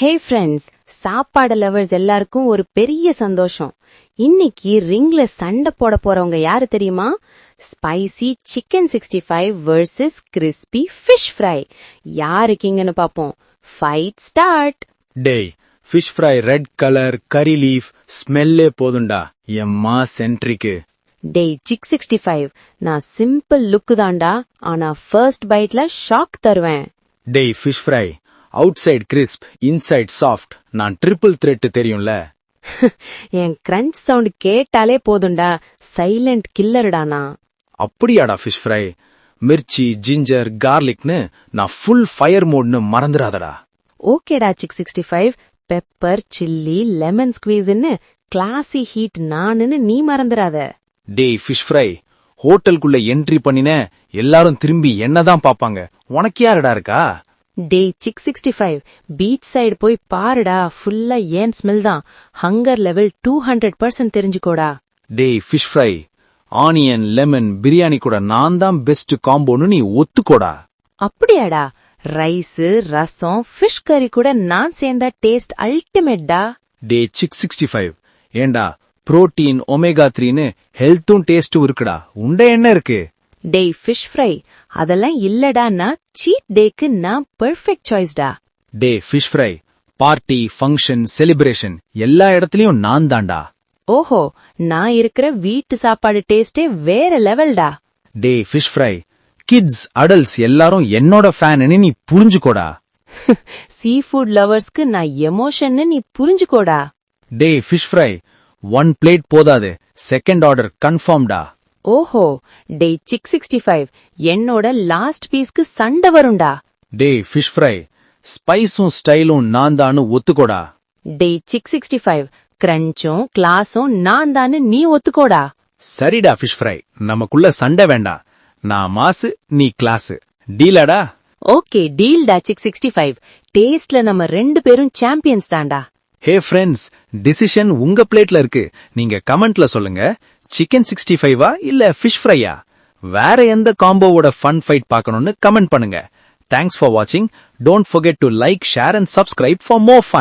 Hey friends, சாப்பாடு lovers எல்லாருக்கும் ஒரு பெரிய சந்தோஷம். இன்னைக்கு ரிங்ல சண்டை போட போறவங்க யாரு தெரியுமா? Spicy chicken 65 vs crispy fish fry. யாரு கிங்கன்னு பாப்போம். Fight start. டேய், ஃபிஷ் ஃப்ரை ரெட் கலர் கரி லீஃப் ஸ்மெல்லே போதுண்டா எம்மா சென்ட்ரிக்கு. டேய் சிக் 65, நான் சிம்பிள் லுக்கு தான்டா, ஆனா ஃபர்ஸ்ட் பைட்ல ஷாக் தருவேன். டேய் fish fry outside crisp inside soft, நான் ட்ரிபிள் த்ரெட் தெரியும்ல. என் கிரன்ச் சவுண்ட் கேட்டாலே போதுண்டா, சைலண்ட் கில்லர்டானா. அப்படியாடா ஃபிஷ் ஃப்ரை, மிர்ச்சி ஜிஞ்சர் கார்லிக்னு நான் ஃபுல் ஃபயர் மோட்னு மறந்துடாதடா. ஓகேடா சிக் 65, பெப்பர் சில்லி லெமன் ஸ்குவீஸ்ன்னு கிளாசி ஹீட் நானுன்னு நீ மறந்துடாத. டேய் ஃபிஷ் ஃப்ரை, ஹோட்டலுக்குள்ள என்ட்ரி பண்ணின எல்லாரும் திரும்பி என்னதான் பாப்பாங்க, உனக்கு யாருடா இருக்கா? டேய் சிக் 65, பீச் சைடு போய் பாருடா, ஃபுல்லா ஏன் ஸ்மெல் தான். Hunger level 200% தெரிஞ்சுக்கோடா. டேய் fish fry, onion lemon biryani கூட நான் தான் பெஸ்ட் காம்போன்னு நீ ஒத்துக்கோடா. அப்படியாடா? ரைஸ் ரசம் ஃபிஷ் கறி கூட நான் சேர்ந்தா டேஸ்ட் அல்டிமேட்டா. டே சிக் 65, ஏண்டா புரோட்டீன் ஒமேகா 3ன்னு ஹெல்த்தும் டேஸ்டும் இருக்குடா, உண்ட என்ன இருக்கு? டேய் ஃபிஷ் ஃப்ரை, அதெல்லாம் இல்லடான்னா சீட் டேக்கு நான் பெர்ஃபெக்ட் சாய்ஸ்டா. டே fish fry, party function celebration எல்லா இடத்துலயும் நான் தான்டா. ஓஹோ, நான் இருக்கிற வீட்டு சாப்பாடு டேஸ்டே வேற லெவல்டா. டே ஃபிஷ் ஃப்ரை, கிட்ஸ் அடல்ட்ஸ் எல்லாரும் என்னோட ஃபேன்னு நீ புரிஞ்சுக்கோடா. சீ ஃபுட் லவர்ஸ்க்கு நான் எமோஷன்னு நீ புரிஞ்சுக்கோடா. டே ஃபிஷ் ஃப்ரை, 1 பிளேட் போதாது, செகண்ட் ஆர்டர் கன்ஃபார்ம்டா. ஓஹோ, டேய் சிக் 65, என்னோட லாஸ்ட் பீஸ்க்கு சண்டை வரும்டா. டே ஃபிஷ் ஃப்ரை, ஸ்பைஸும் ஸ்டைலும் நான் தான்னு ஒத்துக்கோடா. டேய் சிக் 65, கிரன்ச்சும் கிளாஸும் நான் தான்னு நீ ஒத்துக்கோடா. சரிடா ஃபிஷ் ஃப்ரை, நமக்குள்ள சண்டை வேண்டாம், நான் மாசு நீ கிளாஸ், டீலாடா? ஓகே டீல்டா சிக் 65, டேஸ்ட்ல நம்ம 2 பேரும் சாம்பியன்ஸ் தான்டா. ஹே ஃப்ரெண்ட்ஸ், டிசிஷன் உங்க பிளேட்ல இருக்கு, நீங்க கமெண்ட்ல சொல்லுங்க. சிக்கன் 65வா இல்ல ஃபிஷ் ஃப்ரையா? வேற எந்த காம்போவோட ஃபன் ஃபைட் பார்க்கணும்னு கமெண்ட் பண்ணுங்க. தேங்க்ஸ் ஃபார் வாட்சிங். Don't forget to like, share and subscribe for more fun.